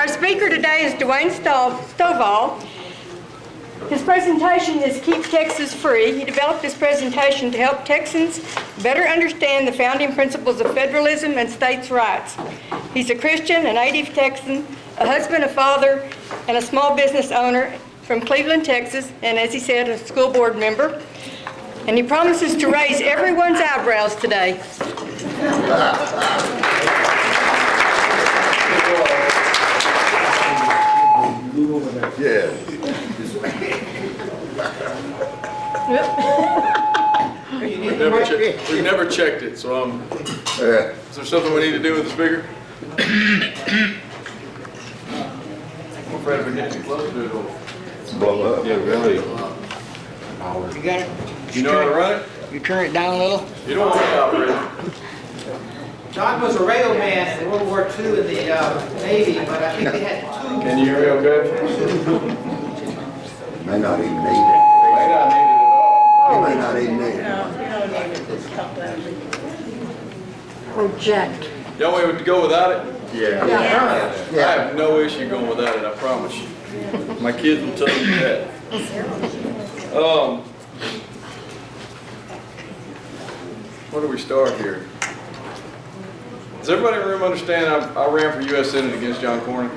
Our speaker today is Dwayne Stovall. His presentation is Keep Texas Free. He developed this presentation to help Texans better understand the founding principles of federalism and states' rights. He's a Christian, a native Texan, a husband, a father, and a small business owner from Cleveland, Texas, and as he said, a school board member. And he promises to raise everyone's eyebrows today. Yeah. We've never checked it, so is there something we need to do with the speaker? I'm afraid if we get too close to it, it'll Blow up. yeah, really. You got it? You know how to run it? You turn it down a little? You don't want to operate it. John was a railman in World War II in the Navy, but I think they had two. Can you hear me okay? May not even need it. May not need it at all. He may not even need it. Project. Y'all want to go without it? Yeah. I have no issue going without it, I promise you. My kids will tell you that. Where do we start here? Does everybody in the room understand I ran for U.S. Senate against John Cornyn?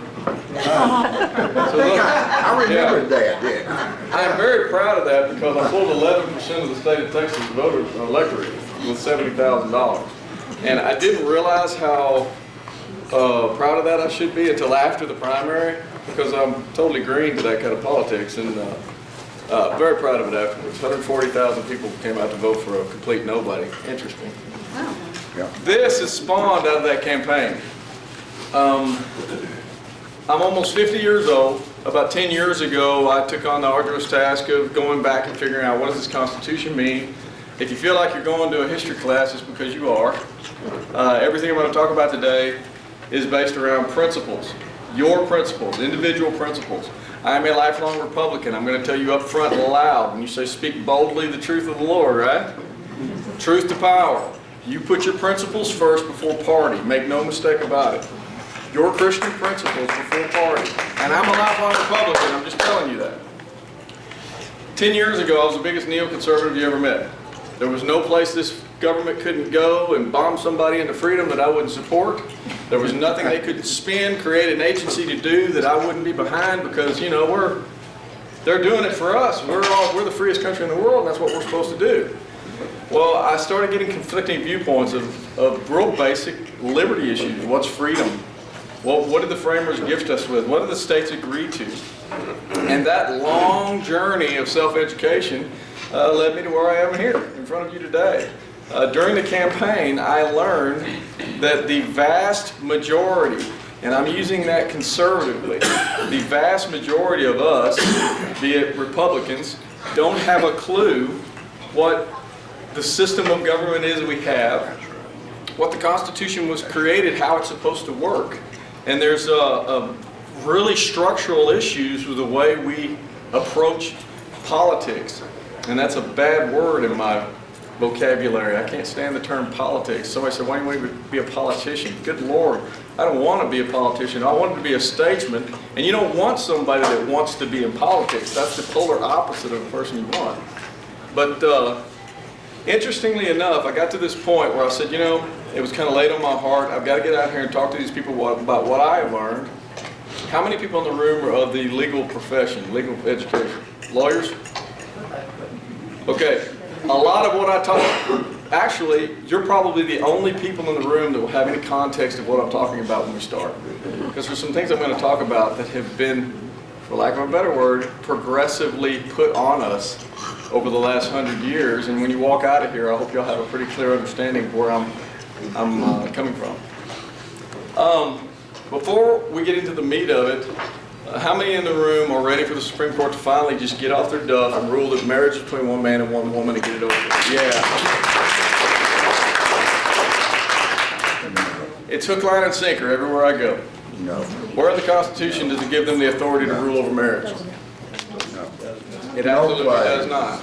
So look, I remember that, yeah. I am very proud of that because I pulled 11% of the state of Texas voter electorate with $70,000. And I didn't realize how proud of that I should be until after the primary, because I'm totally green to that kind of politics, and very proud of it afterwards. 140,000 people came out to vote for a complete nobody. Interesting. Wow. Yeah. This is spawned out of that campaign. I'm almost 50 years old. About 10 years ago, I took on the arduous task of going back and figuring out what does this Constitution mean. If you feel like you're going to a history class, it's because you are. Everything I'm going to talk about today is based around principles. Your principles, individual principles. I am a lifelong Republican. I'm going to tell you up front and loud when you say speak boldly the truth of the Lord, right? Truth to power. You put your principles first before party. Make no mistake about it. Your Christian principles before party. And I'm a lifelong Republican. I'm just telling you that. 10 years ago, I was the biggest neoconservative you ever met. There was no place this government couldn't go and bomb somebody into freedom that I wouldn't support. There was nothing they couldn't spin, create an agency to do that I wouldn't be behind, because, you know, they're doing it for us. We're the freest country in the world, and that's what we're supposed to do. Well, I started getting conflicting viewpoints of real basic liberty issues. What's freedom? Well, what did the framers gift us with? What did the states agree to? And that long journey of self-education led me to where I am here in front of you today. During the campaign, I learned that the vast majority, and I'm using that conservatively, the vast majority of us, be it Republicans, don't have a clue what the system of government is we have, what the Constitution was created, how it's supposed to work. And there's really structural issues with the way we approach politics. And that's a bad word in my vocabulary. I can't stand the term politics. Somebody said, why do you want to be a politician? Good Lord, I don't want to be a politician. I want to be a statesman. And you don't want somebody that wants to be in politics. That's the polar opposite of the person you want. But interestingly enough, I got to this point where I said, you know, it was kind of laid on my heart. I've got to get out here and talk to these people about what I have learned. How many people in the room are of the legal profession, legal education? Lawyers? Okay. A lot of what I talk, actually, you're probably the only people in the room that will have any context of what I'm talking about when we start. Because there's some things I'm going to talk about that have been, for lack of a better word, progressively put on us over the last 100 years. And when you walk out of here, I hope you'll have a pretty clear understanding of where I'm coming from. Before we get into the meat of it, how many in the room are ready for the Supreme Court to finally just get off their duff and rule that marriage is between one man and one woman and get it over with? Yeah. It's hook, line, and sinker everywhere I go. No. Where in the Constitution does it give them the authority to rule over marriage? No. It absolutely does not.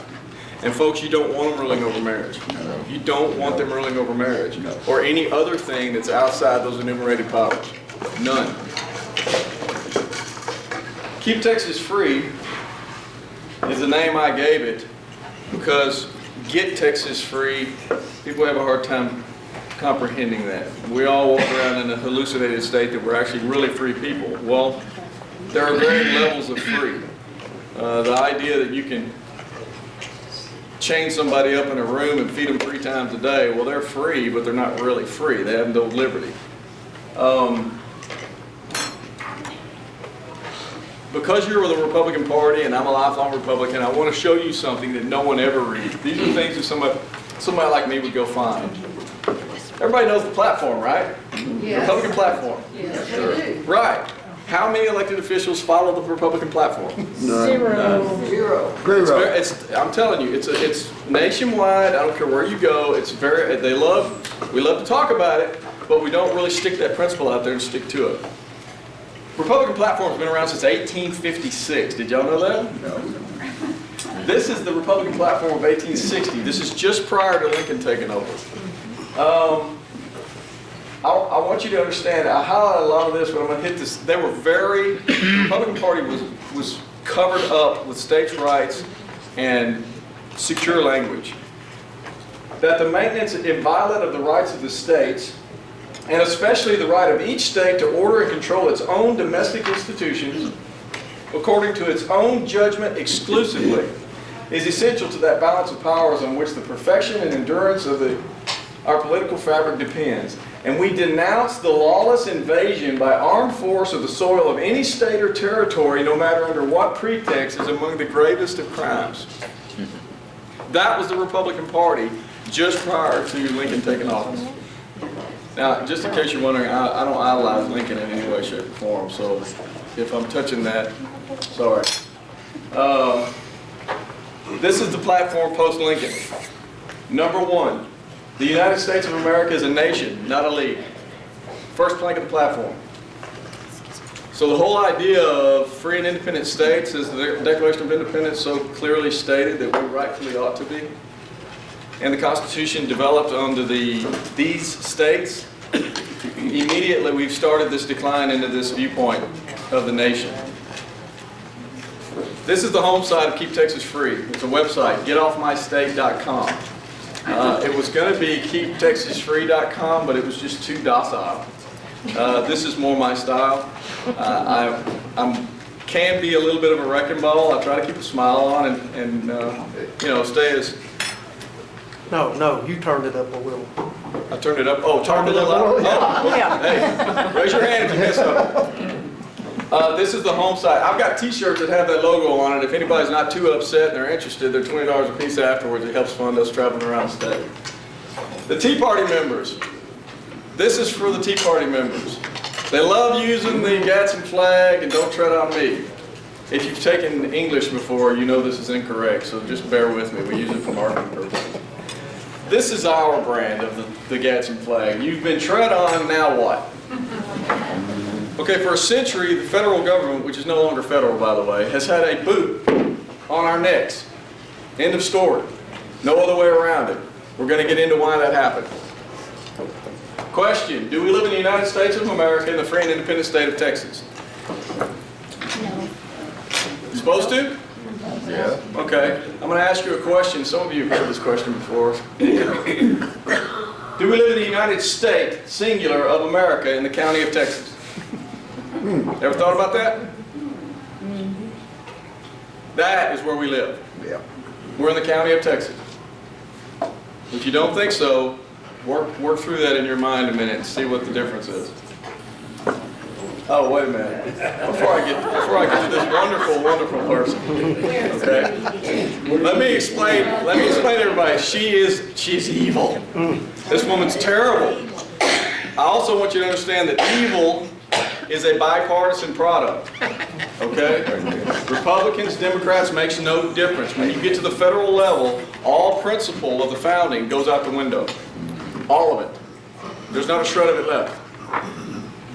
And folks, you don't want them ruling over marriage. You don't want them ruling over marriage or any other thing that's outside those enumerated powers. None. Keep Texas Free is the name I gave it because Get Texas Free, people have a hard time comprehending that. We all walk around in a hallucinated state that we're actually really free people. Well, there are varying levels of free. The idea that you can chain somebody up in a room and feed them 3 times a day, well, they're free, but they're not really free. They have no liberty. Because you're with the Republican Party and I'm a lifelong Republican, I want to show you something that no one ever reads. These are things that somebody like me would go find. Everybody knows the platform, right? Yes. Republican platform. Yes, we do. Right. How many elected officials follow the Republican platform? Zero. Zero. I'm telling you, it's nationwide. I don't care where you go. We love to talk about it, but we don't really stick that principle out there and stick to it. Republican platform has been around since 1856. Did y'all know that? No. This is the Republican platform of 1860. This is just prior to Lincoln taking over. I want you to understand, I highlight a lot of this, but I'm going to hit this. The Republican Party was covered up with states' rights and secure language. That the maintenance inviolate of the rights of the states, and especially the right of each state to order and control its own domestic institutions according to its own judgment exclusively, is essential to that balance of powers on which the perfection and endurance of our political fabric depends. And we denounce the lawless invasion by armed force of the soil of any state or territory, no matter under what pretext, is among the gravest of crimes. That was the Republican Party just prior to Lincoln taking office. Now, just in case you're wondering, I don't idolize Lincoln in any way, shape, or form, so if I'm touching that, sorry. This is the platform post-Lincoln. Number 1, the United States of America is a nation, not a league. First plank of the platform. So the whole idea of free and independent states, as the Declaration of Independence so clearly stated that we rightfully ought to be, and the Constitution developed under these states, immediately we've started this decline into this viewpoint of the nation. This is the home site of Keep Texas Free. It's a website, getoffmystate.com. It was going to be keeptexasfree.com, but it was just too docile. This is more my style. I can be a little bit of a wrecking ball. I try to keep a smile on and stay as... No, you turned it up a little. I turned it up. Oh, turned it up a little? Oh, Yeah. hey, raise your hand if you missed something. This is the home site. I've got t-shirts that have that logo on it. If anybody's not too upset and they're interested, they're $20 a piece afterwards. It helps fund us traveling around the state. The Tea Party members. This is for the Tea Party members. They love using the Gadsden flag and don't tread on me. If you've taken English before, you know this is incorrect, so just bear with me. We use it for marketing purposes. This is our brand of the Gadsden flag. You've been tread on, now what? Okay, for a century, the federal government, which is no longer federal, by the way, has had a boot on our necks. End of story. No other way around it. We're going to get into why that happened. Question, do we live in the United States of America in the free and independent state of Texas? No. You supposed to? Yeah. Okay, I'm going to ask you a question. Some of you have heard this question before. Do we live in the United States, singular, of America in the county of Texas? Ever thought about that? That is where we live. Yeah. We're in the county of Texas. If you don't think so, work through that in your mind a minute and see what the difference is. Oh, wait a minute. Before I get to this wonderful person. Okay? Let me explain to everybody. She's evil. This woman's terrible. I also want you to understand that evil is a bipartisan product. Okay? Republicans, Democrats makes no difference. When you get to the federal level, all principle of the founding goes out the window. All of it. There's not a shred of it left.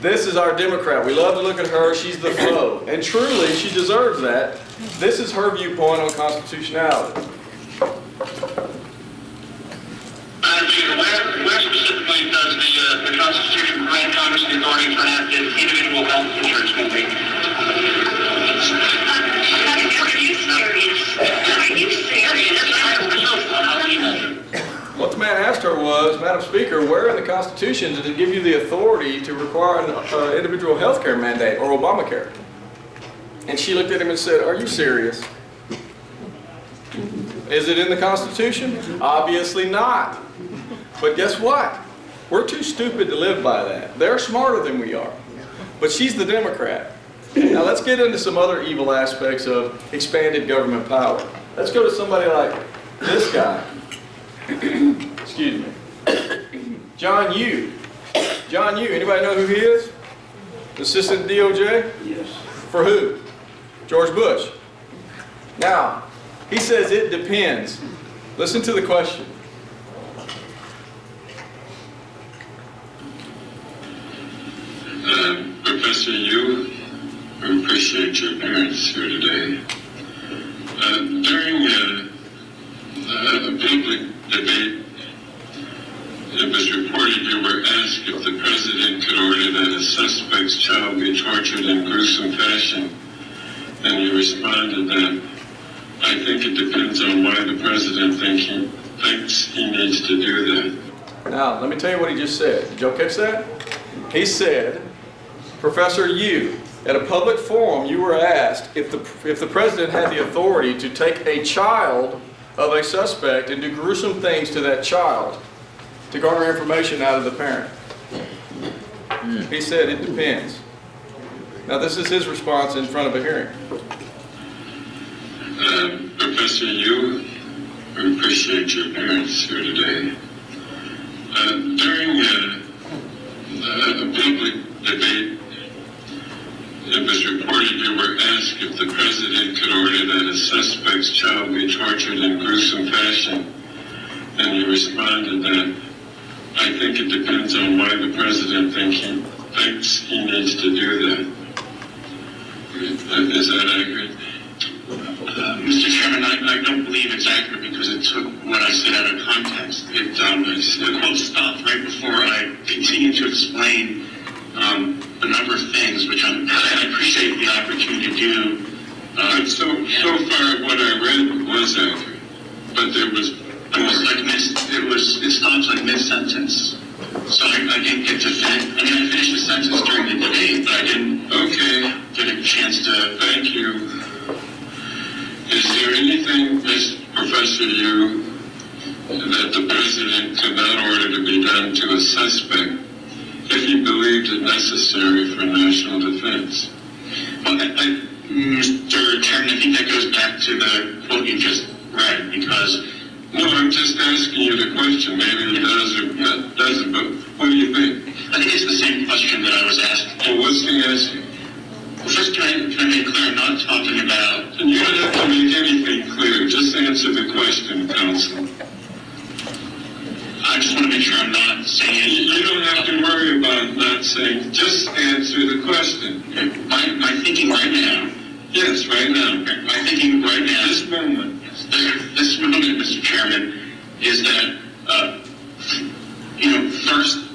This is our Democrat. We love to look at her. She's the foe. And truly, she deserves that. This is her viewpoint on constitutionality. Madam Chair, where specifically does the Constitution grant Congress the authority to enact an individual health insurance company? Are you serious? What the man asked her was, Madam Speaker, where in the Constitution does it give you the authority to require an individual health care mandate or Obamacare? And she looked at him and said, are you serious? Is it in the Constitution? Obviously not. But guess what? We're too stupid to live by that. They're smarter than we are. But she's the Democrat. Now let's get into some other evil aspects of expanded government power. Let's go to somebody like this guy. Excuse me. John Yoo. John Yoo, anybody know who he is? Assistant DOJ? Yes. For who? George Bush. Now, he says it depends. Listen to the question. Professor Yu, I appreciate your appearance here today. During a public debate, it was reported you were asked if the president could order that a suspect's child be tortured in gruesome fashion, and you responded that I think it depends on why the president thinks he needs to do that. Now, let me tell you what he just said. Did y'all catch that? He said, Professor Yu, at a public forum, you were asked if the president had the authority to take a child of a suspect and do gruesome things to that child to garner information out of the parent. He said it depends. Now, this is his response in front of a hearing. Professor Yu, I appreciate your appearance here today. During a public debate, it was reported you were asked if the president could order that a suspect's child be tortured in gruesome fashion, and you responded that I think it depends on why the president thinks he needs to do that. Is that accurate? Mr. Chairman, I don't believe it's accurate because it took what I said out of context. The quote stopped right before I continued to explain a number of things, which I appreciate the opportunity to do. But so far what I read was accurate, but there was... It stops like mid-sentence. So I didn't get to finish. I mean, I finished the sentence during the debate, but I didn't get a chance to... Thank you. Is there anything, Professor Yu, that the president could not order to be done to a suspect if he believed it necessary for national defense? Well, Mr. Chairman, I think that goes back to the quote you just read, because... No, I'm just asking you the question. Maybe it does or doesn't, but what do you think? I think it's the same question that I was asked. Well, what's the answer? Well, first, can I make clear I'm not talking about... You don't have to make anything clear. Just answer the question, counsel. I just want to make sure I'm not saying... You don't have to worry about not saying. Just answer the question. My thinking right now... Yes, right now. My thinking right now... This moment. This moment, Mr. Chairman, is that, first,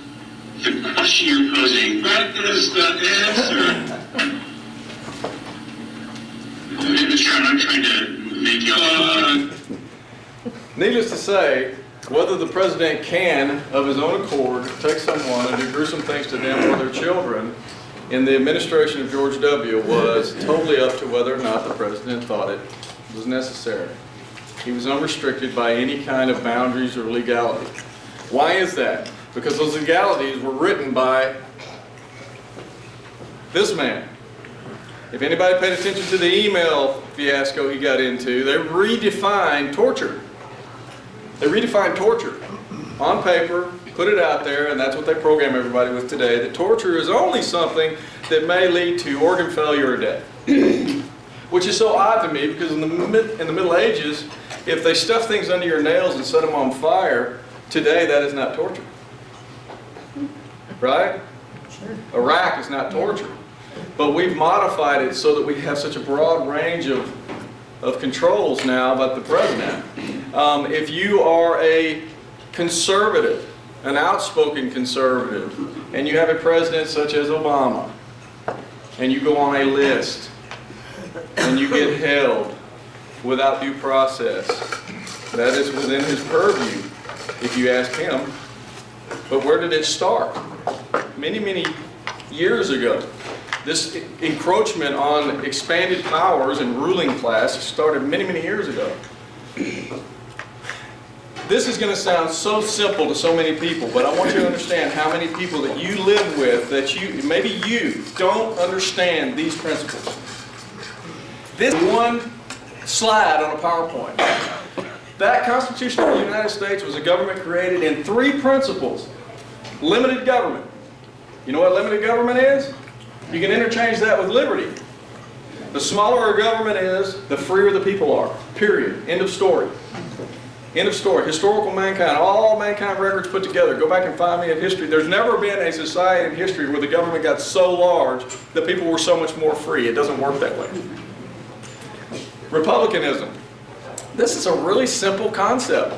the question you're posing... What is the answer? Mr. Chairman, I'm trying to make you... Needless to say, whether the president can, of his own accord, take someone and do gruesome things to them or their children in the administration of George W. was totally up to whether or not the president thought it was necessary. He was unrestricted by any kind of boundaries or legality. Why is that? Because those legalities were written by this man. If anybody paid attention to the email fiasco he got into, they redefined torture. They redefined torture on paper, put it out there, and that's what they program everybody with today, that torture is only something that may lead to organ failure or death. Which is so odd to me because in the Middle Ages, if they stuff things under your nails and set them on fire, today that is not torture. Right? A rack is not torture. But we've modified it so that we have such a broad range of controls now about the president. If you are a conservative, an outspoken conservative, and you have a president such as Obama, and you go on a list, and you get held without due process, that is within his purview, if you ask him. But where did it start? Many, many years ago. This encroachment on expanded powers and ruling class started many, many years ago. This is going to sound so simple to so many people, but I want you to understand how many people that you live with that maybe you don't understand these principles. This one slide on a PowerPoint. That Constitution of the United States was a government created in 3 principles. Limited government. You know what limited government is? You can interchange that with liberty. The smaller a government is, the freer the people are. Period. End of story. End of story. Historical mankind, all mankind records put together. Go back and find me in history. There's never been a society in history where the government got so large that people were so much more free. It doesn't work that way. Republicanism. This is a really simple concept.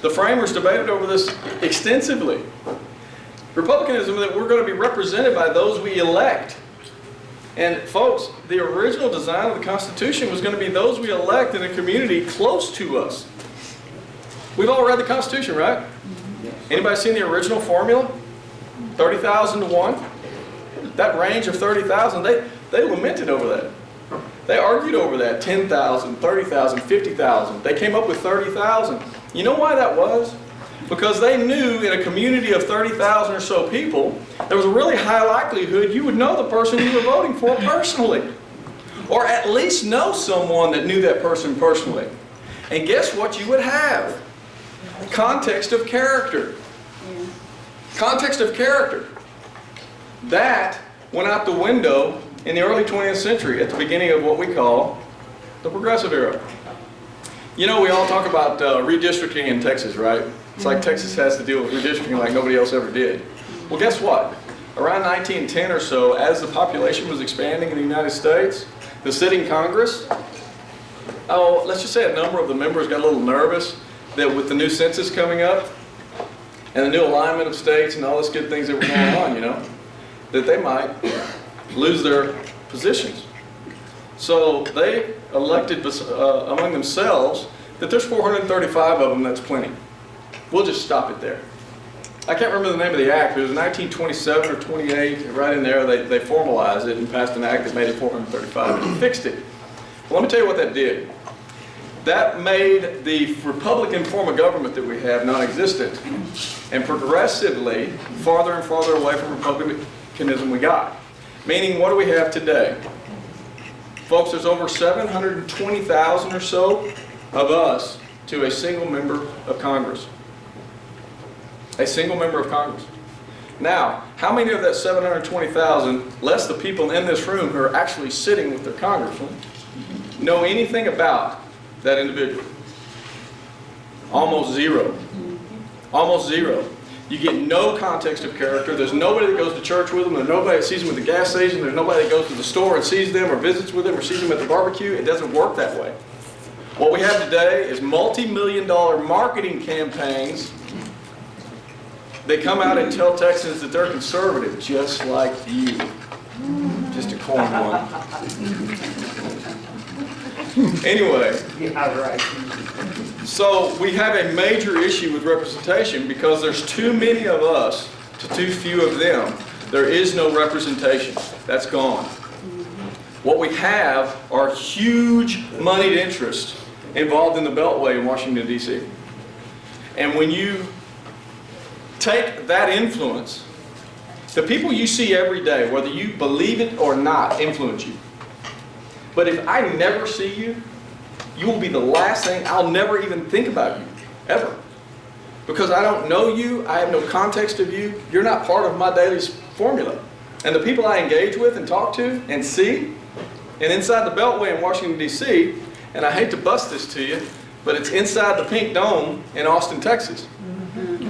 The framers debated over this extensively. Republicanism, that we're going to be represented by those we elect. And folks, the original design of the Constitution was going to be those we elect in a community close to us. We've all read the Constitution, right? Anybody seen the original formula? 30,000 to 1? That range of 30,000, they lamented over that. They argued over that. 10,000, 30,000, 50,000. They came up with 30,000. You know why that was? Because they knew in a community of 30,000 or so people, there was a really high likelihood you would know the person you were voting for personally. Or at least know someone that knew that person personally. And guess what you would have? Context of character. Context of character. That went out the window in the early 20th century, at the beginning of what we call the Progressive Era. You know, we all talk about redistricting in Texas, right? It's like Texas has to deal with redistricting like nobody else ever did. Well, guess what? Around 1910 or so, as the population was expanding in the United States, the sitting Congress, let's just say a number of the members got a little nervous that with the new census coming up and the new alignment of states and all these good things that were going on, you know, that they might lose their positions. So they elected among themselves that there's 435 of them, that's plenty. We'll just stop it there. I can't remember the name of the act, but it was 1927 or 28, right in there, they formalized it and passed an act that made it 435 and fixed it. Well, let me tell you what that did. That made the Republican form of government that we have non-existent, and progressively farther and farther away from republicanism we got. Meaning, what do we have today? Folks, there's over 720,000 or so of us to a single member of Congress. A single member of Congress. Now, how many of that 720,000, less the people in this room who are actually sitting with their congressman, know anything about that individual? Almost zero. Almost zero. You get no context of character. There's nobody that goes to church with them. There's nobody that sees them at the gas station. There's nobody that goes to the store and sees them or visits with them or sees them at the barbecue. It doesn't work that way. What we have today is multi-million-dollar marketing campaigns that come out and tell Texans that they're conservative, just like you. Just a corn one. Anyway. Yeah, right. So we have a major issue with representation because there's too many of us to too few of them. There is no representation. That's gone. What we have are huge moneyed interests involved in the Beltway in Washington, D.C. And when you take that influence, the people you see every day, whether you believe it or not, influence you. But if I never see you, you will be the last thing, I'll never even think about you, ever. Because I don't know you, I have no context of you, you're not part of my daily formula. And the people I engage with and talk to and see, and inside the Beltway in Washington, D.C., and I hate to bust this to you, but it's inside the Pink Dome in Austin, Texas.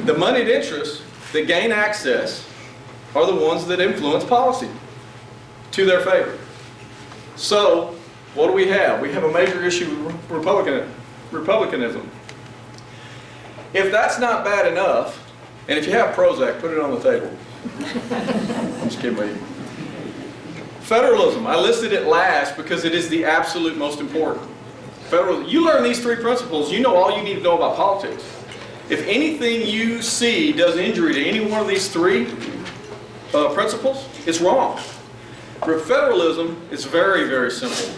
The moneyed interests that gain access are the ones that influence policy to their favor. So, what do we have? We have a major issue with republicanism. If that's not bad enough, and if you have Prozac, put it on the table. I'm just kidding with you. Federalism, I listed it last because it is the absolute most important. Federalism, you learn these three principles, you know all you need to know about politics. If anything you see does injury to any one of these three principles, it's wrong. For federalism, it's very, very simple.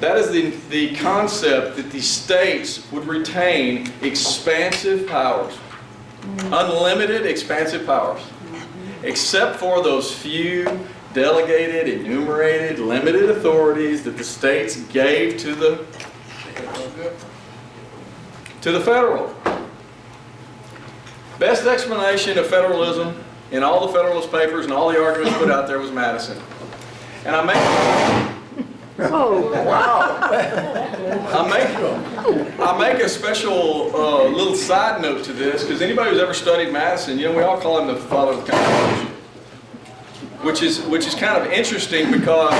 That is the concept that the states would retain expansive powers, unlimited expansive powers, except for those few delegated, enumerated, limited authorities that the states gave to the federal. Best explanation of federalism in all the Federalist Papers and all the arguments put out there was Madison. And I make a special little side note to this, because anybody who's ever studied Madison, you know, we all call him the father of the Constitution, which is kind of interesting because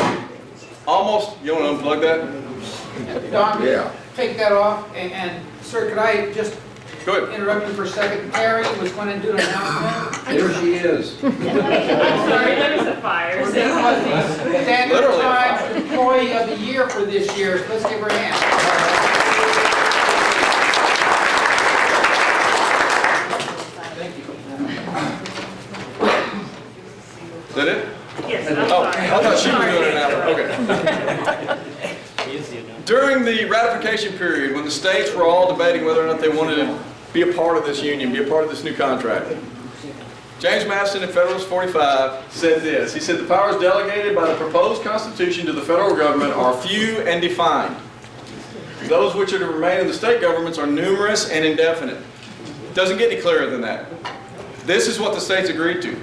almost, you want to unplug that? Don, Yeah. take that off, and sir, could I just Go ahead. interrupt you for a second? Carrie was going to do an announcement. Here she is. I'm sorry, there was a fire. We're going to have the Standard Literally a Times fire. Employee of the Year for this year. Let's give her a hand. Thank you. Is that it? Yes, I'm Oh, sorry. I thought she was doing it now. Okay. During the ratification period, when the states were all debating whether or not they wanted to be a part of this union, be a part of this new contract, James Madison in Federalist 45 said this. He said, "The powers delegated by the proposed Constitution to the federal government are few and defined. Those which are to remain in the state governments are numerous and indefinite." Doesn't get any clearer than that. This is what the states agreed to.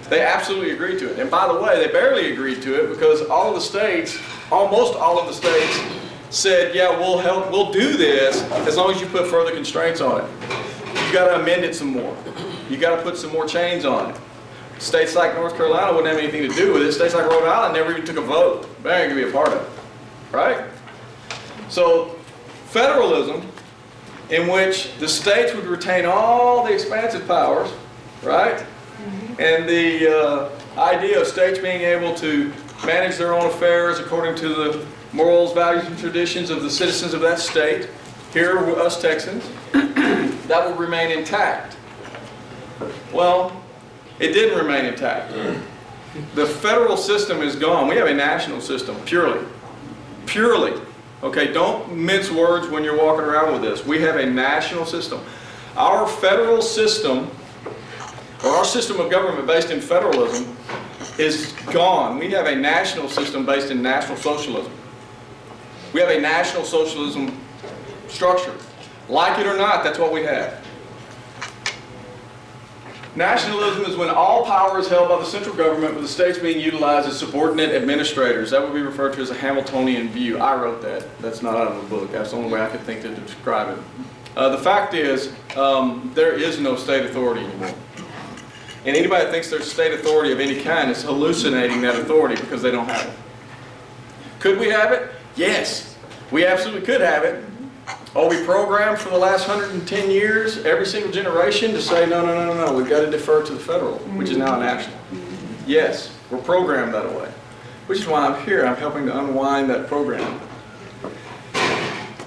They absolutely agreed to it. And by the way, they barely agreed to it because all of the states, almost all of the states, said, yeah, we'll do this as long as you put further constraints on it. You got to amend it some more. You got to put some more chains on it. States like North Carolina wouldn't have anything to do with it. States like Rhode Island never even took a vote. They ain't going to be a part of it. Right? So, federalism, in which the states would retain all the expansive powers, right? And the idea of states being able to manage their own affairs according to the morals, values, and traditions of the citizens of that state, here us Texans, that will remain intact. Well, it didn't remain intact. The federal system is gone. We have a national system, purely. Purely. Okay, don't mince words when you're walking around with this. We have a national system. Our federal system, or our system of government based in federalism, is gone. We have a national system based in national socialism. We have a national socialism structure. Like it or not, that's what we have. Nationalism is when all power is held by the central government, with the states being utilized as subordinate administrators. That would be referred to as a Hamiltonian view. I wrote that. That's not out of the book. That's the only way I could think to describe it. The fact is, there is no state authority anymore. And anybody that thinks there's state authority of any kind is hallucinating that authority because they don't have it. Could we have it? Yes. We absolutely could have it. Are we programmed for the last 110 years, every single generation, to say, no, we've got to defer to the federal, which is now national? Yes, we're programmed that way. Which is why I'm here. I'm helping to unwind that program.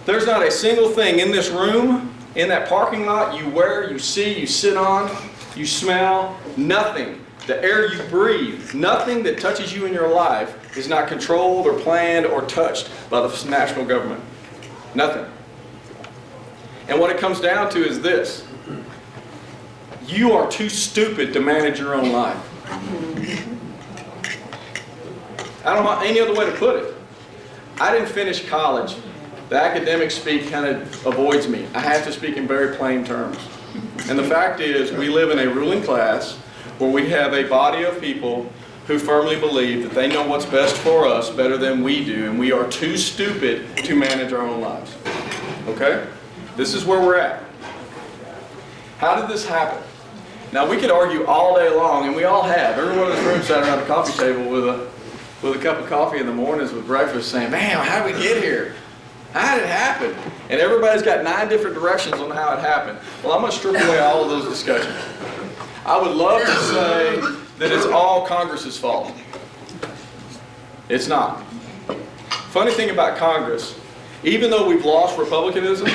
There's not a single thing in this room, in that parking lot, you wear, you see, you sit on, you smell, nothing. The air you breathe, nothing that touches you in your life is not controlled or planned or touched by the national government. Nothing. And what it comes down to is this. You are too stupid to manage your own life. I don't know any other way to put it. I didn't finish college. The academic speak kind of avoids me. I have to speak in very plain terms. And the fact is, we live in a ruling class where we have a body of people who firmly believe that they know what's best for us better than we do, and we are too stupid to manage our own lives. Okay? This is where we're at. How did this happen? Now, we could argue all day long, and we all have. Everyone in this room sat around the coffee table with a cup of coffee in the mornings with breakfast saying, man, how did we get here? How did it happen? And everybody's got 9 different directions on how it happened. Well, I'm going to strip away all of those discussions. I would love to say that it's all Congress's fault. It's not. Funny thing about Congress, even though we've lost republicanism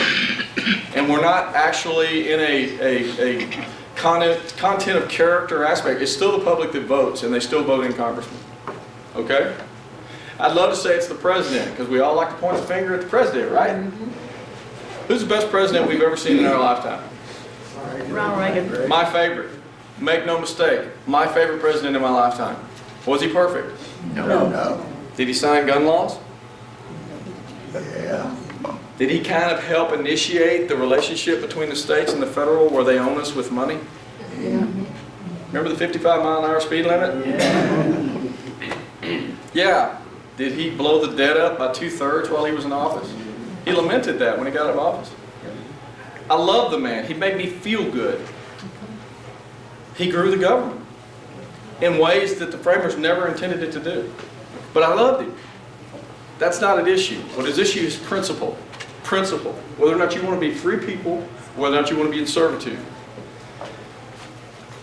and we're not actually in a content of character aspect, it's still the public that votes and they still vote in congressmen. Okay? I'd love to say it's the president because we all like to point the finger at the president, right? Who's the best president we've ever seen in our lifetime? Ronald Reagan. My favorite. Make no mistake, my favorite president in my lifetime. Was he perfect? No. Did he sign gun laws? Yeah. Did he kind of help initiate the relationship between the states and the federal where they own us with money? Yeah. Remember the 55-mile-an-hour speed limit? Yeah. Did he blow the debt up by 2/3 while he was in office? He lamented that when he got out of office. I love the man. He made me feel good. He grew the government in ways that the framers never intended it to do. But I loved him. That's not an issue. What is issue is principle. Principle. Whether or not you want to be free people, whether or not you want to be in servitude.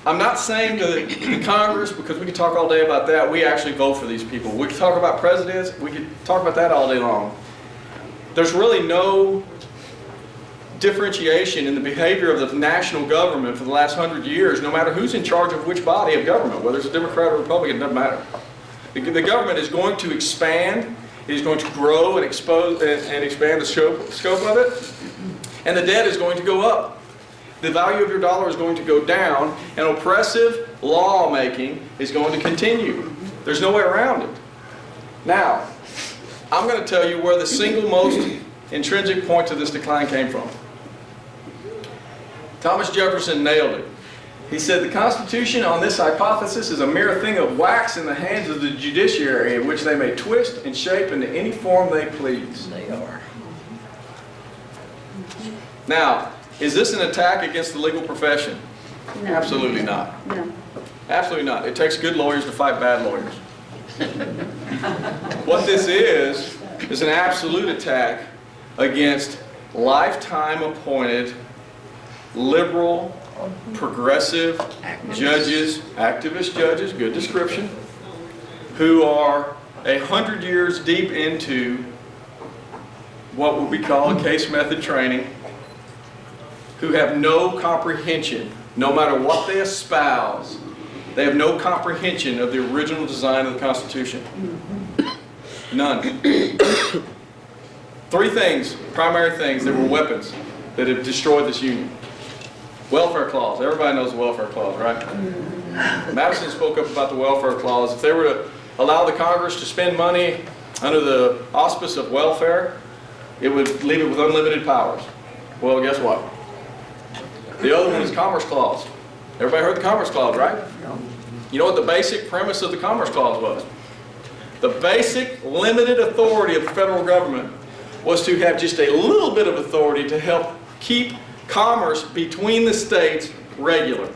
I'm not saying to the Congress, because we could talk all day about that, we actually vote for these people. We could talk about presidents, we could talk about that all day long. There's really no differentiation in the behavior of the national government for the last 100 years, no matter who's in charge of which body of government, whether it's a Democrat or Republican, it doesn't matter. The government is going to expand, it is going to grow and expand the scope of it, and the debt is going to go up. The value of your dollar is going to go down, and oppressive lawmaking is going to continue. There's no way around it. Now, I'm going to tell you where the single most intrinsic point to this decline came from. Thomas Jefferson nailed it. He said the Constitution on this hypothesis is a mere thing of wax in the hands of the judiciary in which they may twist and shape into any form they please. They are. Now, is this an attack against the legal profession? No. Absolutely not. No. Absolutely not. It takes good lawyers to fight bad lawyers. What this is an absolute attack against lifetime appointed liberal, progressive judges, activist judges, good description, who are 100 years deep into what would we call a case method training, who have no comprehension, no matter what they espouse, they have no comprehension of the original design of the Constitution. None. Three things, primary things that were weapons that have destroyed this union. Welfare clause. Everybody knows the welfare clause, right? Madison spoke up about the welfare clause. If they were to allow the Congress to spend money under the auspice of welfare, it would leave it with unlimited powers. Well, guess what? The other one is Commerce Clause. Everybody heard the Commerce Clause, right? You know what the basic premise of the Commerce Clause was? The basic limited authority of the federal government was to have just a little bit of authority to help keep commerce between the states regular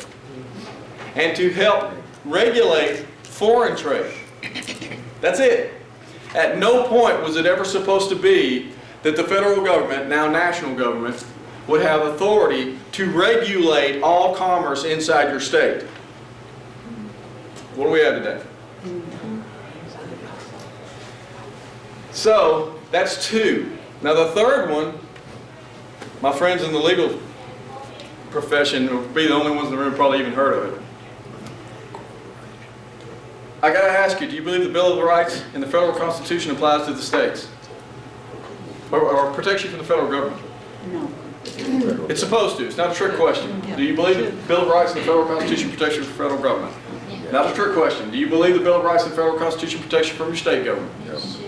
and to help regulate foreign trade. That's it. At no point was it ever supposed to be that the federal government, now national government, would have authority to regulate all commerce inside your state. What do we have today? So, that's two. Now the third one, my friends in the legal profession will be the only ones in the room probably even heard of it. I gotta ask you, do you believe the Bill of Rights in the federal Constitution applies to the states? Or protects you from the federal government? No. It's supposed to. It's not a trick question. Do you believe the Bill of Rights in the federal Constitution protects you from the federal government? Not a trick question. Do you believe the Bill of Rights in the federal Constitution protects you from your state government? Yes.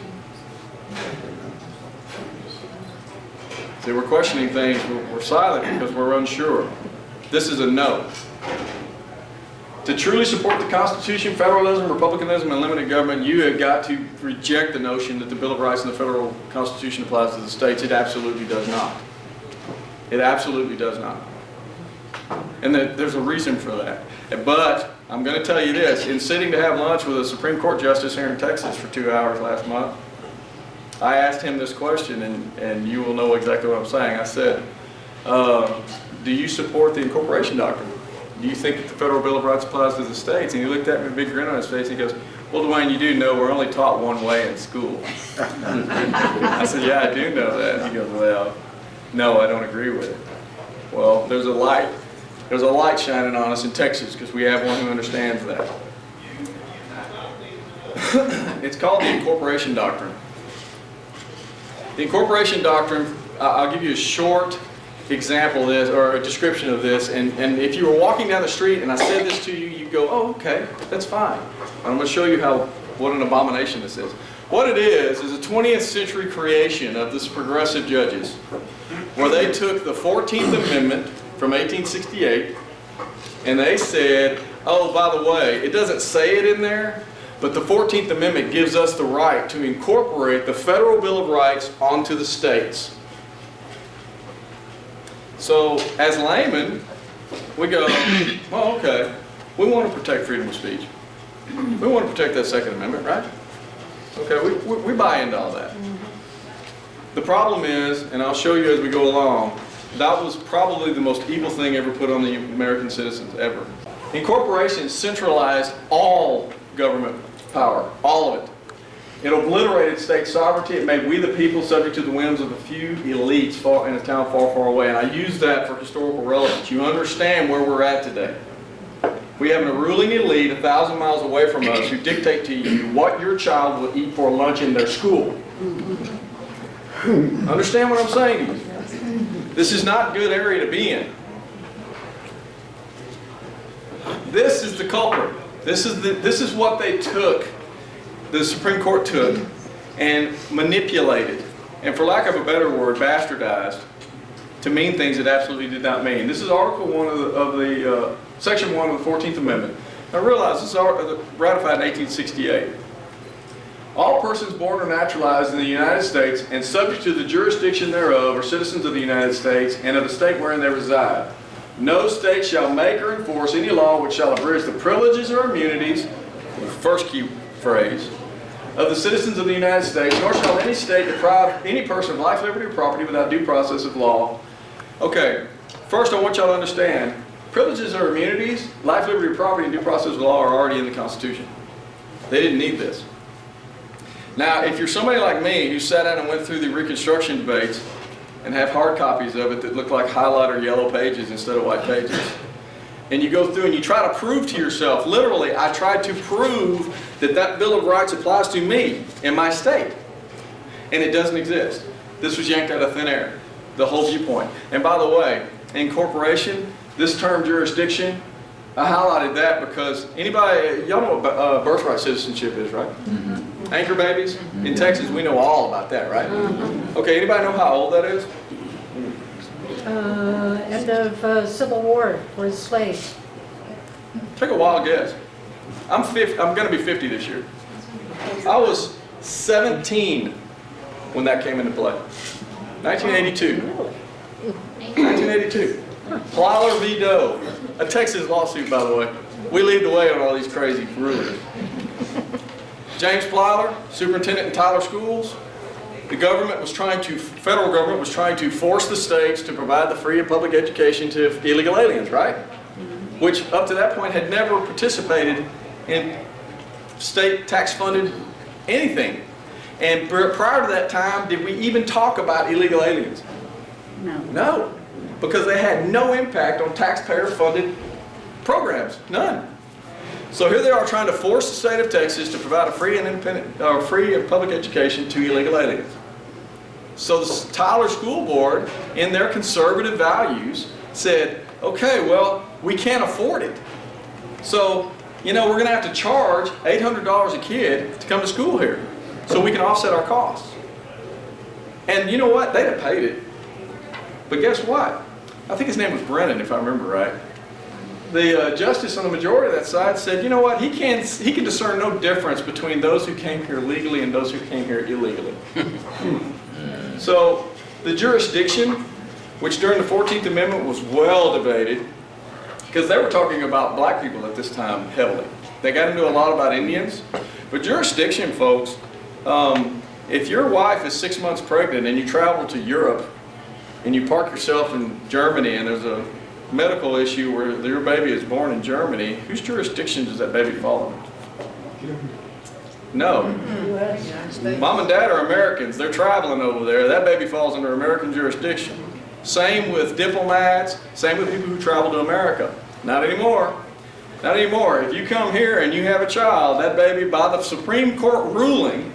See, we're questioning things. We're silent because we're unsure. This is a no. To truly support the Constitution, federalism, republicanism, and limited government, you have got to reject the notion that the Bill of Rights in the federal Constitution applies to the states. It absolutely does not. It absolutely does not. And there's a reason for that. But I'm going to tell you this. In sitting to have lunch with a Supreme Court justice here in Texas for 2 hours last month, I asked him this question, and you will know exactly what I'm saying. I said, do you support the incorporation doctrine? Do you think that the Federal Bill of Rights applies to the states? And he looked at me with a big grin on his face. He goes, well, Dwayne, you do know we're only taught one way in school. I said, yeah, I do know that. He goes, well, no, I don't agree with it. Well, there's a light shining on us in Texas because we have one who understands that. It's called the incorporation doctrine. The incorporation doctrine, I'll give you a short example of this, or a description of this, and if you were walking down the street and I said this to you, you'd go, oh, okay, that's fine. I'm going to show you what an abomination this is. What it is a 20th century creation of this progressive judges, where they took the 14th Amendment from 1868, and they said, oh, by the way, it doesn't say it in there, but the 14th Amendment gives us the right to incorporate the Federal Bill of Rights onto the states. So, as laymen, we go, well, okay, we want to protect freedom of speech. We want to protect that Second Amendment, right? Okay, we buy into all that. The problem is, and I'll show you as we go along, that was probably the most evil thing ever put on the American citizens, ever. Incorporation centralized all government power, all of it. It obliterated state sovereignty. It made we the people subject to the whims of a few elites in a town far, far away. And I use that for historical relevance. You understand where we're at today. We have a ruling elite 1,000 miles away from us who dictate to you what your child will eat for lunch in their school. Understand what I'm saying to you? This is not a good area to be in. This is the culprit. This is what they took, the Supreme Court took, and manipulated, and for lack of a better word, bastardized, to mean things it absolutely did not mean. This is Article 1 of the Section 1 of the 14th Amendment. Now realize this is ratified in 1868. All persons born or naturalized in the United States and subject to the jurisdiction thereof are citizens of the United States and of the state wherein they reside. No state shall make or enforce any law which shall abridge the privileges or immunities, the first key phrase, of the citizens of the United States, nor shall any state deprive any person of life, liberty, or property without due process of law. Okay, first I want y'all to understand, privileges or immunities, life, liberty, or property, and due process of law are already in the Constitution. They didn't need this. Now, if you're somebody like me who sat down and went through the Reconstruction debates and have hard copies of it that look like highlighter yellow pages instead of white pages, and you go through and you try to prove to yourself, literally, I tried to prove that that Bill of Rights applies to me in my state, and it doesn't exist. This was yanked out of thin air, the whole viewpoint. And by the way, incorporation, this term jurisdiction, I highlighted that because anybody, y'all know what birthright citizenship is, right? Mm-hmm. Anchor babies? Mm-hmm. In Texas, we know all about that, right? Mm-hmm. Okay, anybody know how old that is? End of Civil War for the slaves. Take a wild guess. I'm going to be 50 this year. I was 17 when that came into play. 1982. 1982. Plyler v. Doe. A Texas lawsuit, by the way. We lead the way on all these crazy rulers. James Plyler, superintendent in Tyler schools. The government was federal government was trying to force the states to provide the free and public education to illegal aliens, right? Which up to that point had never participated in state tax-funded anything. And prior to that time, did we even talk about illegal aliens? No. No, because they had no impact on taxpayer-funded programs, none. So here they are trying to force the state of Texas to provide a free and public education to illegal aliens. So the Tyler School Board, in their conservative values, said, okay, well, we can't afford it. So, we're going to have to charge $800 a kid to come to school here so we can offset our costs. And you know what? They'd have paid it. But guess what? I think his name was Brennan, if I remember right. The justice on the majority of that side said, you know what? He can discern no difference between those who came here legally and those who came here illegally. So the jurisdiction, which during the 14th Amendment was well debated, because they were talking about black people at this time heavily. They got into a lot about Indians. But jurisdiction, folks, if your wife is 6 months pregnant and you travel to Europe and you park yourself in Germany and there's a medical issue where your baby is born in Germany, whose jurisdiction does that baby fall under? No. U.S. Mom and dad are Americans. They're traveling over there. That baby falls under American jurisdiction. Same with diplomats, same with people who travel to America. Not anymore. Not anymore. If you come here and you have a child, that baby, by the Supreme Court ruling,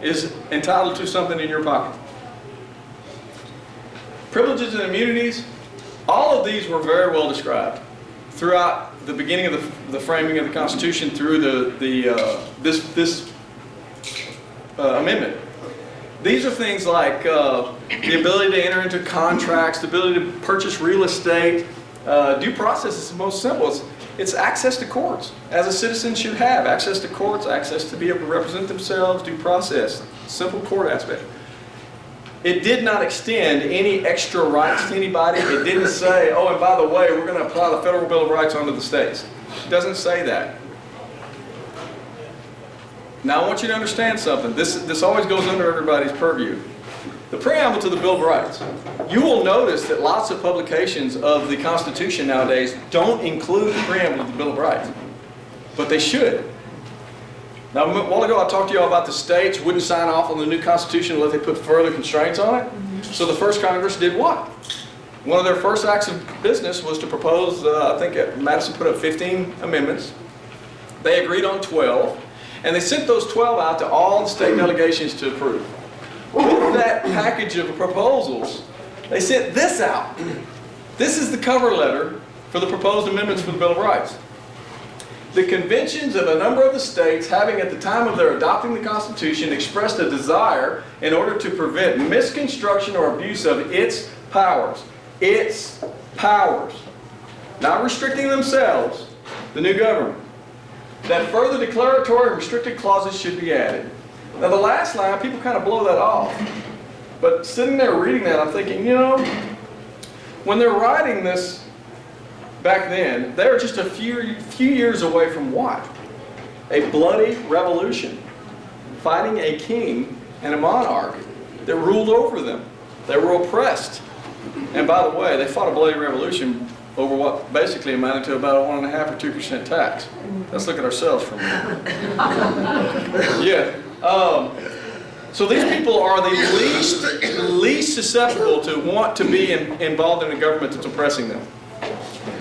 is entitled to something in your pocket. Privileges and immunities, all of these were very well described throughout the beginning of the framing of the Constitution through this amendment. These are things like the ability to enter into contracts, the ability to purchase real estate. Due process is the most simple. It's access to courts, as a citizen should have. Access to courts, access to be able to represent themselves, due process, simple court aspect. It did not extend any extra rights to anybody. It didn't say, oh, and by the way, we're going to apply the Federal Bill of Rights onto the states. It doesn't say that. Now, I want you to understand something. This always goes under everybody's purview. The preamble to the Bill of Rights. You will notice that lots of publications of the Constitution nowadays don't include the preamble to the Bill of Rights. But they should. Now, a while ago I talked to you all about the states wouldn't sign off on the new Constitution unless they put further constraints on it. So the first Congress did what? One of their first acts of business was to propose, I think Madison put up 15 amendments. They agreed on 12. And they sent those 12 out to all the state delegations to approve. With that package of proposals, they sent this out. This is the cover letter for the proposed amendments for the Bill of Rights. The conventions of a number of the states, having at the time of their adopting the Constitution expressed a desire in order to prevent misconstruction or abuse of its powers. Its powers. Not restricting themselves, the new government. That further declaratory and restricted clauses should be added. Now the last line, people kind of blow that off. But sitting there reading that, I'm thinking, you know, when they're writing this back then, they were just a few years away from what? A bloody revolution. Fighting a king and a monarch that ruled over them. They were oppressed. And by the way, they fought a bloody revolution over what basically amounted to about a 1.5% or 2% tax. Let's look at ourselves for a minute. Yeah. So these people are the least susceptible to want to be involved in a government that's oppressing them.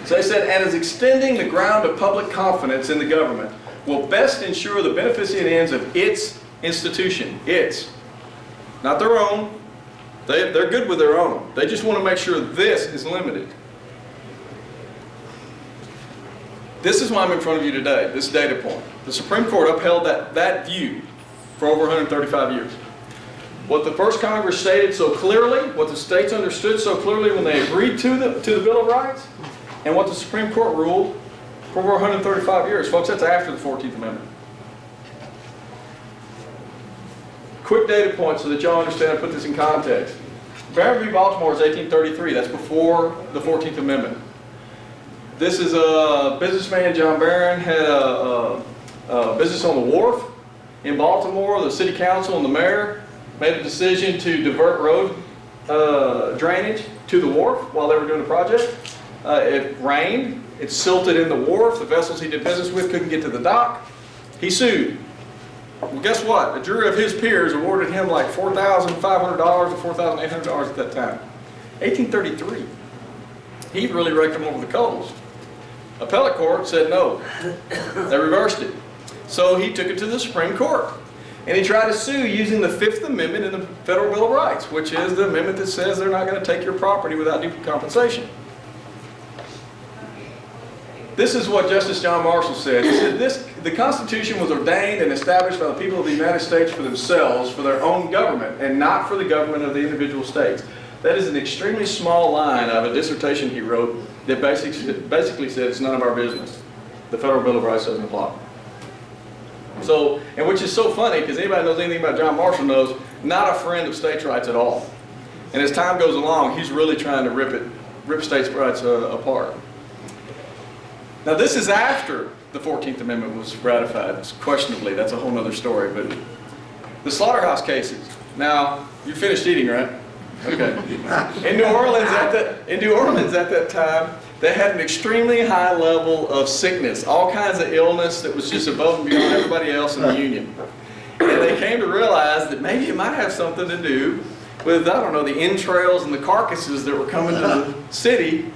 So they said, and as extending the ground of public confidence in the government will best ensure the beneficent ends of its institution. Its. Not their own. They're good with their own. They just want to make sure this is limited. This is why I'm in front of you today, this data point. The Supreme Court upheld that view for over 135 years. What the first Congress stated so clearly, what the states understood so clearly when they agreed to the Bill of Rights, and what the Supreme Court ruled for over 135 years. Folks, that's after the 14th Amendment. Quick data point so that y'all understand and put this in context. Barron v. Baltimore is 1833. That's before the 14th Amendment. This is a businessman, John Barron, had a business on the wharf in Baltimore. The city council and the mayor made a decision to divert road drainage to the wharf while they were doing the project. It rained, it silted in the wharf, the vessels he did business with couldn't get to the dock. He sued. Well, guess what? A jury of his peers awarded him like $4,500 or $4,800 at that time. 1833. He really raked him over the coals. Appellate court said no. They reversed it. So he took it to the Supreme Court. And he tried to sue using the Fifth Amendment in the Federal Bill of Rights, which is the amendment that says they're not going to take your property without due compensation. This is what Justice John Marshall said. He said, the Constitution was ordained and established by the people of the United States for themselves, for their own government, and not for the government of the individual states. That is an extremely small line of a dissertation he wrote that basically said it's none of our business. The Federal Bill of Rights doesn't apply. So, and which is so funny, because anybody knows anything about John Marshall knows, not a friend of states' rights at all. And as time goes along, he's really trying to rip states' rights apart. Now this is after the 14th Amendment was ratified. It's questionably, that's a whole other story. But the slaughterhouse cases. Now, you finished eating, right? Okay. In New Orleans at that time, They had an extremely high level of sickness, all kinds of illness that was just above and beyond everybody else in the union. And they came to realize that maybe it might have something to do with, I don't know, the entrails and the carcasses that were coming to the city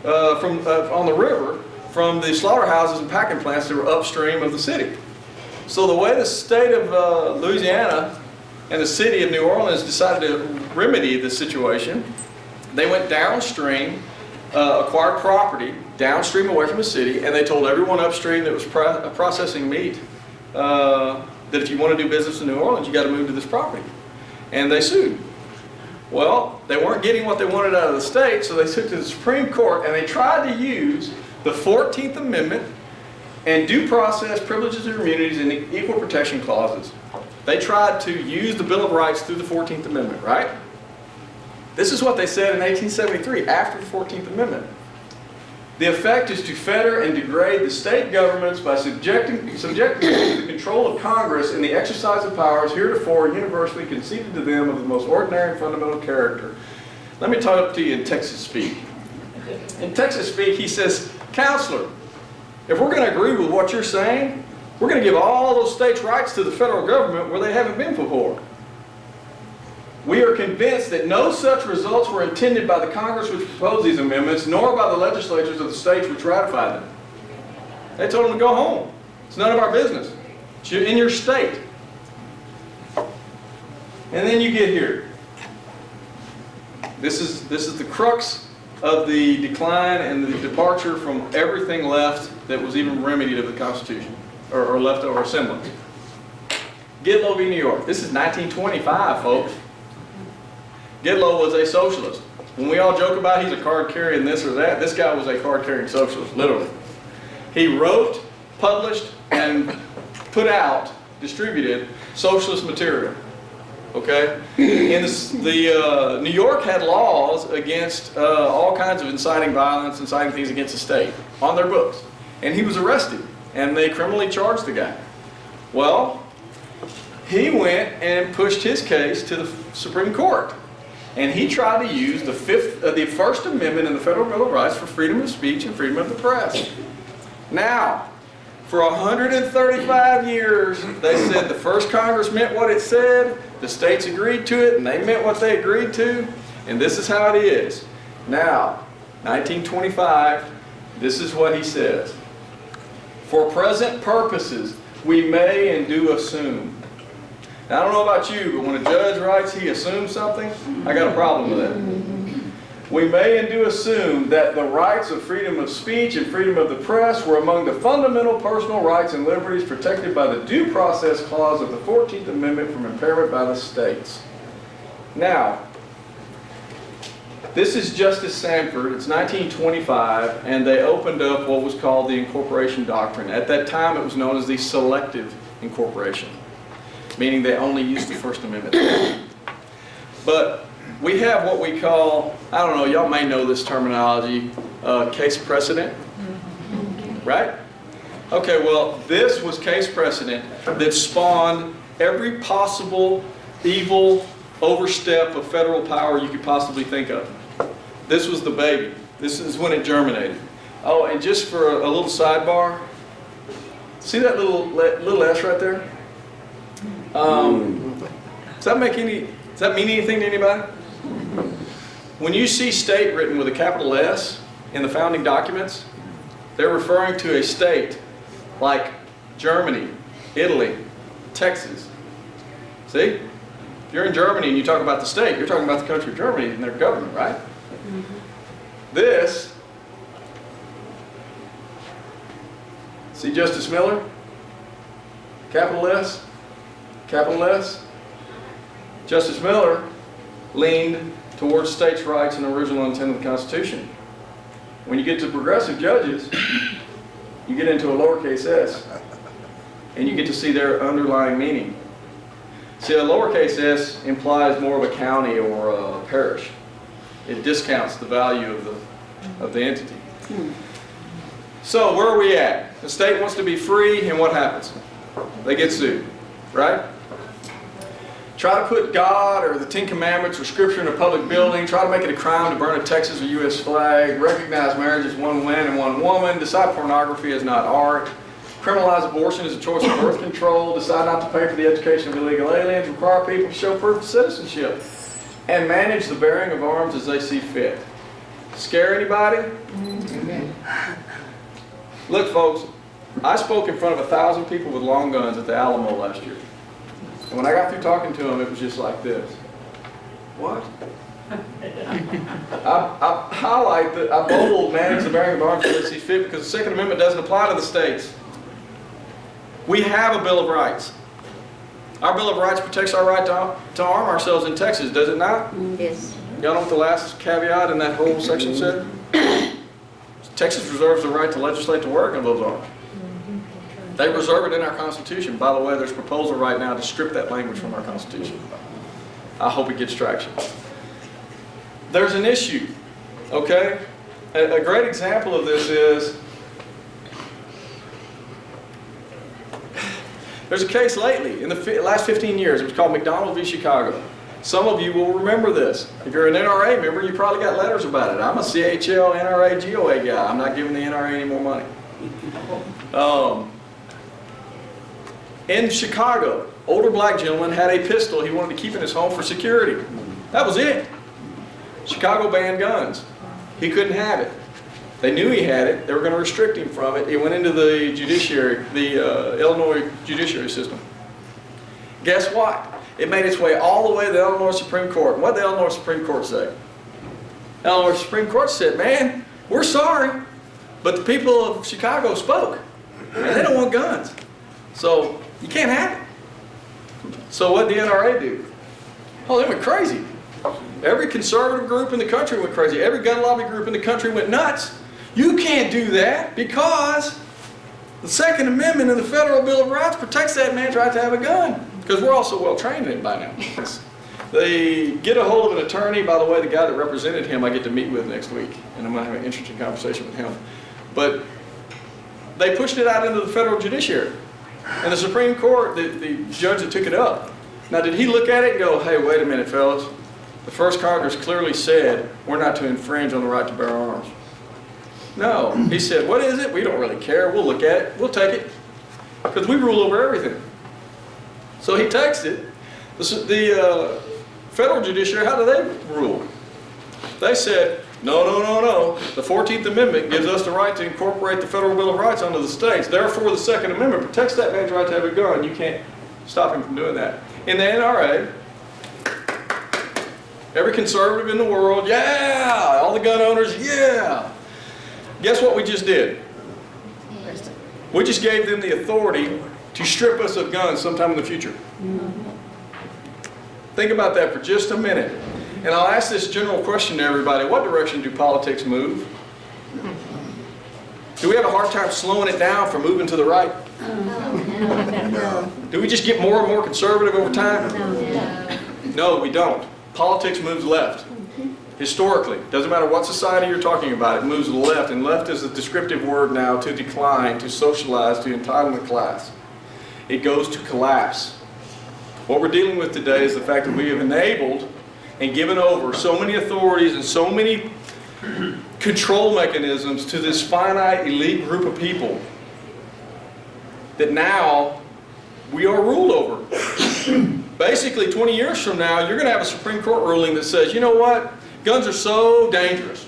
on the river from the slaughterhouses and packing plants that were upstream of the city. So the way the state of Louisiana and the city of New Orleans decided to remedy the situation, they went downstream, acquired property downstream away from the city, and they told everyone upstream that was processing meat that if you want to do business in New Orleans, you got to move to this property. And they sued. Well, they weren't getting what they wanted out of the state, so they took to the Supreme Court and they tried to use the 14th Amendment and due process, privileges and immunities, and the equal protection clauses. They tried to use the Bill of Rights through the 14th Amendment, right? This is what they said in 1873, after the 14th Amendment. The effect is to fetter and degrade the state governments by subjecting them to the control of Congress in the exercise of powers heretofore universally conceded to them of the most ordinary and fundamental character. Let me talk to you in Texas speak. In Texas speak, he says, Counselor, if we're going to agree with what you're saying, we're going to give all those states' rights to the federal government where they haven't been before. We are convinced that no such results were intended by the Congress which proposed these amendments, nor by the legislatures of the states which ratified them. They told them to go home. It's none of our business. It's in your state. And then you get here. This is the crux of the decline and the departure from everything left that was even remedied of the Constitution, or leftover semblance. Gitlow v. New York. This is 1925, folks. Gitlow was a socialist. When we all joke about he's a card-carrying this or that, this guy was a card-carrying socialist, literally. He wrote, published, and put out, distributed, socialist material. Okay? New York had laws against all kinds of inciting violence, inciting things against the state on their books. And he was arrested, and they criminally charged the guy. Well, he went and pushed his case to the Supreme Court. And he tried to use the First Amendment in the Federal Bill of Rights for freedom of speech and freedom of the press. Now, for 135 years, they said the first Congress meant what it said, the states agreed to it, and they meant what they agreed to, and this is how it is. Now, 1925, this is what he says. For present purposes, we may and do assume. Now, I don't know about you, but when a judge writes he assumes something, I got a problem with that. We may and do assume that the rights of freedom of speech and freedom of the press were among the fundamental personal rights and liberties protected by the Due Process Clause of the 14th Amendment from impairment by the states. Now, this is Justice Sanford. It's 1925, and they opened up what was called the incorporation doctrine. At that time, it was known as the selective incorporation, meaning they only used the First Amendment. But we have what we call, I don't know, y'all may know this terminology, case precedent, right? Okay, well, this was case precedent that spawned every possible evil overstep of federal power you could possibly think of. This was the baby. This is when it germinated. Oh, and just for a little sidebar, see that little S right there? Does that mean anything to anybody? When you see state written with a capital S in the founding documents, they're referring to a state like Germany, Italy, Texas. See? If you're in Germany and you talk about the state, you're talking about the country of Germany and their government, right? This, see Justice Miller? Capital S, capital S. Justice Miller leaned towards states' rights and original intent of the Constitution. When you get to progressive judges, you get into a lowercase s, and you get to see their underlying meaning. See, a lowercase s implies more of a county or a parish. It discounts the value of the entity. So where are we at? The state wants to be free, and what happens? They get sued, right? try to put God or the Ten Commandments or Scripture in a public building, try to make it a crime to burn a Texas or U.S. flag, recognize marriage as one man and one woman, decide pornography is not art, criminalize abortion as a choice of birth control, decide not to pay for the education of illegal aliens, require people to show proof of citizenship, and manage the bearing of arms as they see fit. Scare anybody? Look, folks, I spoke in front of 1,000 people with long guns at the Alamo last year. And when I got through talking to them, it was just like this. What? I bold manage the bearing of arms as they see fit because the Second Amendment doesn't apply to the states. We have a Bill of Rights. Our Bill of Rights protects our right to arm ourselves in Texas, does it not? Yes. Y'all know what the last caveat in that whole section said? Texas reserves the right to legislate the wearing of those arms. They reserve it in our Constitution. By the way, there's a proposal right now to strip that language from our Constitution. I hope it gets traction. There's an issue, okay? A great example of this is, there's a case lately, in the last 15 years, it was called McDonald v. Chicago. Some of you will remember this. If you're an NRA member, you probably got letters about it. I'm a CHL, NRA, GOA guy. I'm not giving the NRA any more money. In Chicago, older black gentleman had a pistol he wanted to keep in his home for security. That was it. Chicago banned guns. He couldn't have it. They knew he had it. They were going to restrict him from it. It went into the judiciary, the Illinois judiciary system. Guess what? It made its way all the way to the Illinois Supreme Court. What did the Illinois Supreme Court say? The Illinois Supreme Court said, man, we're sorry, but the people of Chicago spoke, and they don't want guns. So you can't have it. So what did the NRA do? Oh, they went crazy. Every conservative group in the country went crazy. Every gun lobby group in the country went nuts. You can't do that because the Second Amendment in the Federal Bill of Rights protects that man's right to have a gun. Because we're all so well trained in it by now. They get a hold of an attorney. By the way, the guy that represented him I get to meet with next week. And I'm going to have an interesting conversation with him. But they pushed it out into the federal judiciary. And the Supreme Court, the judge that took it up. Now, did he look at it and go, hey, wait a minute, fellas. The first Congress clearly said we're not to infringe on the right to bear arms. No. He said, what is it? We don't really care. We'll look at it. We'll take it. Because we rule over everything. So he takes it. The federal judiciary, how do they rule? They said, no, no, no, no. The 14th Amendment gives us the right to incorporate the Federal Bill of Rights onto the states. Therefore, the Second Amendment protects that man's right to have a gun. You can't stop him from doing that. In the NRA, every conservative in the world, yeah! All the gun owners, yeah! Guess what we just did? We just gave them the authority to strip us of guns sometime in the future. Think about that for just a minute. And I'll ask this general question to everybody. What direction do politics move? Do we have a hard time slowing it down from moving to the right? No. Do we just get more and more conservative over time? No, we don't. Politics moves left. Historically, doesn't matter what society you're talking about, it moves left. And left is a descriptive word now to decline, to socialize, to entitlement class. It goes to collapse. What we're dealing with today is the fact that we have enabled and given over so many authorities and so many control mechanisms to this finite elite group of people that now we are ruled over. Basically, 20 years from now, you're going to have a Supreme Court ruling that says, you know what, guns are so dangerous.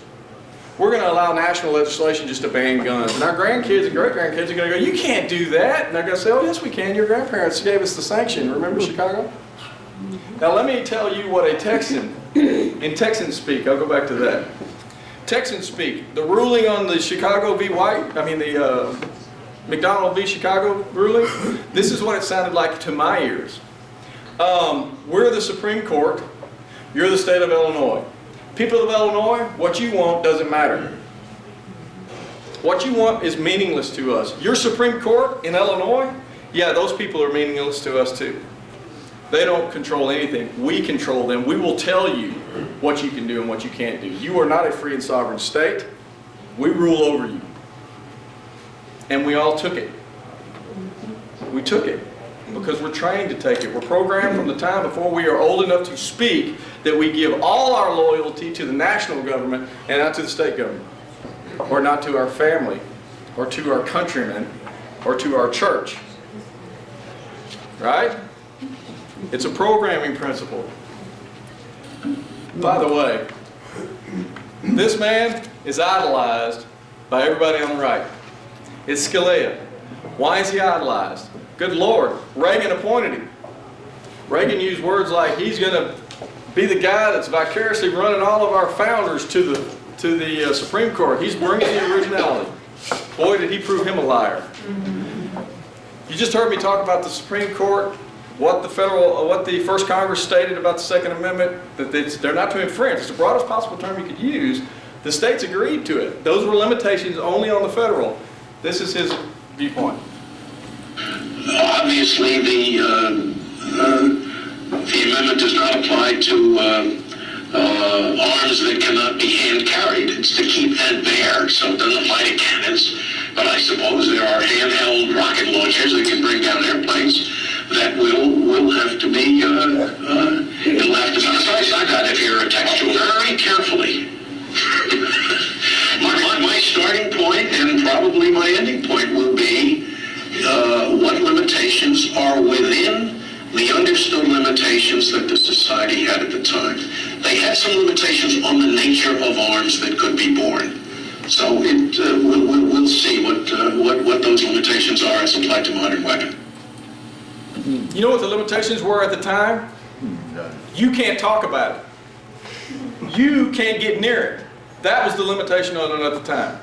We're going to allow national legislation just to ban guns. And our grandkids and great-grandkids are going to go, you can't do that. And they're going to say, oh, yes, we can. Your grandparents gave us the sanction. Remember Chicago? Now, let me tell you what a Texan, in Texan speak, I'll go back to that. Texan speak, the ruling on the Chicago v. White, the McDonald v. Chicago ruling, this is what it sounded like to my ears. We're the Supreme Court. You're the state of Illinois. People of Illinois, what you want doesn't matter. What you want is meaningless to us. Your Supreme Court in Illinois, yeah, those people are meaningless to us too. They don't control anything. We control them. We will tell you what you can do and what you can't do. You are not a free and sovereign state. We rule over you. And we all took it. We took it. because we're trained to take it. We're programmed from the time before we are old enough to speak that we give all our loyalty to the national government and not to the state government, or not to our family, or to our countrymen, or to our church. Right? It's a programming principle. By the way, this man is idolized by everybody on the right. It's Scalia. Why is he idolized? Good Lord, Reagan appointed him. Reagan used words like he's going to be the guy that's vicariously running all of our founders to the Supreme Court. He's bringing the originality. Boy, did he prove him a liar. You just heard me talk about the Supreme Court, what the first Congress stated about the Second Amendment, that they're not to infringe. It's the broadest possible term you could use. The states agreed to it. Those were limitations only on the federal. This is his viewpoint. Obviously, the amendment does not apply to arms that cannot be hand carried. It's to keep that there, so it doesn't apply to cannons. But I suppose there are handheld rocket launchers that can bring down airplanes that will have to be it'll have to be decided. I got it here a textual very carefully. my starting point and probably my ending point will be what limitations are within the understood limitations that the society had at the time. They had some limitations on the nature of arms that could be borne. So we'll see what those limitations are as applied to modern weapons. You know what the limitations were at the time? You can't talk about it. You can't get near it. That was the limitation on it at the time.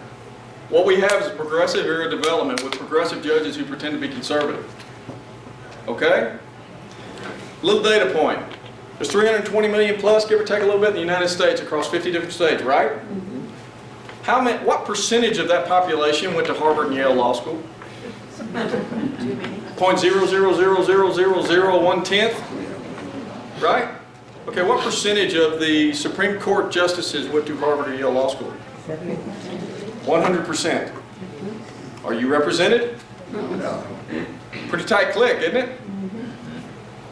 What we have is progressive era development with progressive judges who pretend to be conservative. Okay? Little data point. There's 320 million plus, give or take a little bit, in the United States across 50 different states, right? What percentage of that population went to Harvard and Yale Law School? 0.0000001/10, right? Okay, what percentage of the Supreme Court justices went to Harvard or Yale Law School? 100%. Are you represented? No. Pretty tight click, isn't it?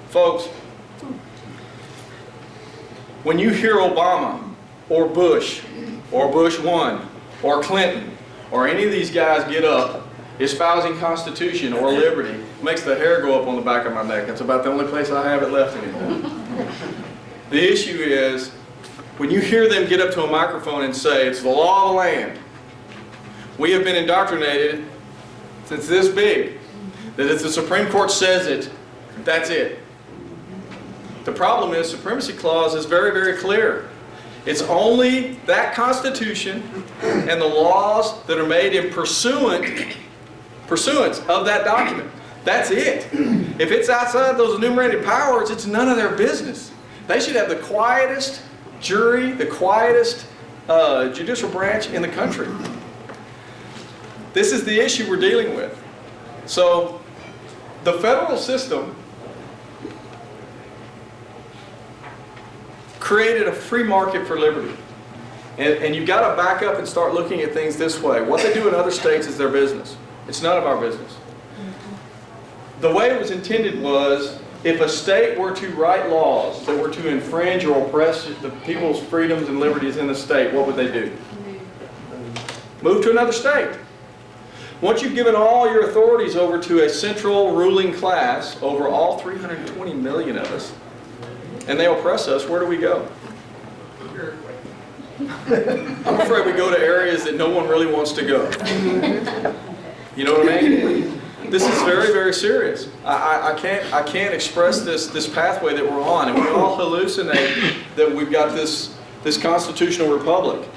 Folks, when you hear Obama or Bush 1 or Clinton or any of these guys get up espousing Constitution or liberty, makes the hair go up on the back of my neck. That's about the only place I have it left anymore. The issue is, when you hear them get up to a microphone and say, it's the law of the land, we have been indoctrinated since this big, that if the Supreme Court says it, that's it. The problem is, Supremacy Clause is very, very clear. It's only that Constitution and the laws that are made in pursuance of that document. That's it. If it's outside those enumerated powers, it's none of their business. They should have the quietest jury, the quietest judicial branch in the country. This is the issue we're dealing with. So, the federal system created a free market for liberty. And you've got to back up and start looking at things this way. What they do in other states is their business. It's none of our business. The way it was intended was, if a state were to write laws that were to infringe or oppress the people's freedoms and liberties in the state, what would they do? Move to another state. Once you've given all your authorities over to a central ruling class, over all 320 million of us, and they oppress us, where do we go? I'm afraid we go to areas that no one really wants to go. You know what I mean? This is very, very serious. I can't express this pathway that we're on, and we all hallucinate that we've got this constitutional republic.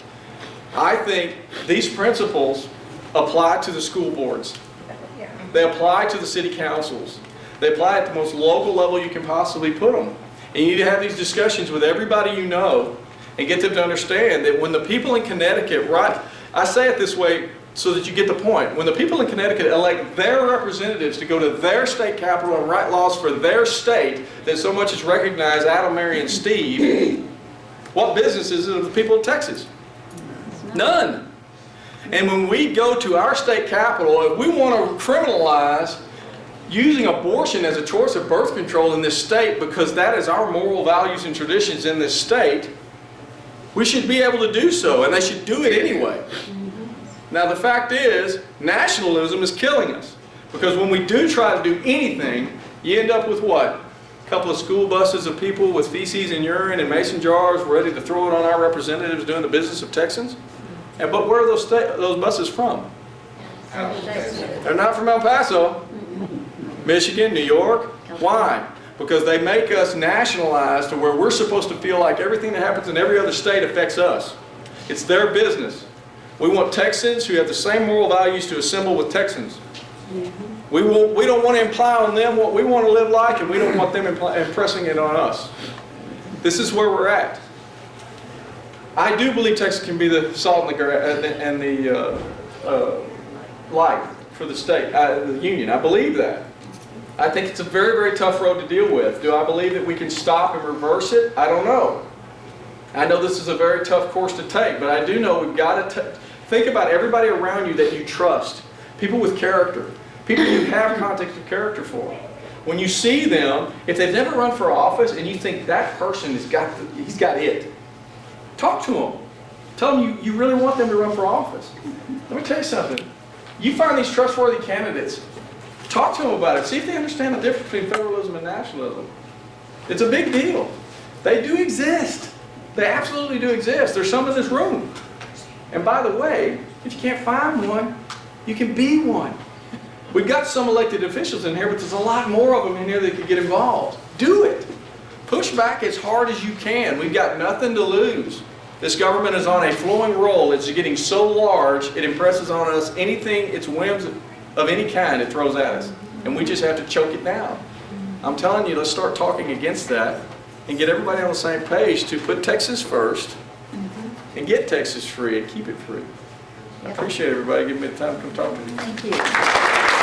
I think these principles apply to the school boards. They apply to the city councils. They apply at the most local level you can possibly put them. And you need to have these discussions with everybody you know and get them to understand that when the people in Connecticut, I say it this way so that you get the point. When the people in Connecticut elect their representatives to go to their state capital and write laws for their state that so much is recognized Adam, Mary, and Steve, what business is it of the people of Texas? None. And when we go to our state capital, if we want to criminalize using abortion as a choice of birth control in this state because that is our moral values and traditions in this state, we should be able to do so, and they should do it anyway. Now the fact is, nationalism is killing us. Because when we do try to do anything, you end up with what? A couple of school buses of people with feces and urine and mason jars ready to throw it on our representatives doing the business of Texans? But where are those buses from? They're not from El Paso, Michigan, New York. Why? Because they make us nationalized to where we're supposed to feel like everything that happens in every other state affects us. It's their business. We want Texans who have the same moral values to assemble with Texans. We don't want to imply on them what we want to live like, and we don't want them impressing it on us. This is where we're at. I do believe Texas can be the salt and the light for the state, the union. I believe that. I think it's a very, very tough road to deal with. Do I believe that we can stop and reverse it? I don't know. I know this is a very tough course to take, but I do know we've got to think about everybody around you that you trust. People with character. People you have context of character for. When you see them, if they've never run for office and you think that person he's got it, talk to them. Tell them you really want them to run for office. Let me tell you something. You find these trustworthy candidates, talk to them about it. See if they understand the difference between federalism and nationalism. It's a big deal. They do exist. They absolutely do exist. There's some in this room. And by the way, if you can't find one, you can be one. We've got some elected officials in here, but there's a lot more of them in here that could get involved. Do it. Push back as hard as you can. We've got nothing to lose. This government is on a flowing roll. It's getting so large, it impresses on us anything, its whims of any kind it throws at us. And we just have to choke it down. I'm telling you, let's start talking against that and get everybody on the same page to put Texas first and get Texas free and keep it free. I appreciate everybody giving me the time to come talk to you. Thank you.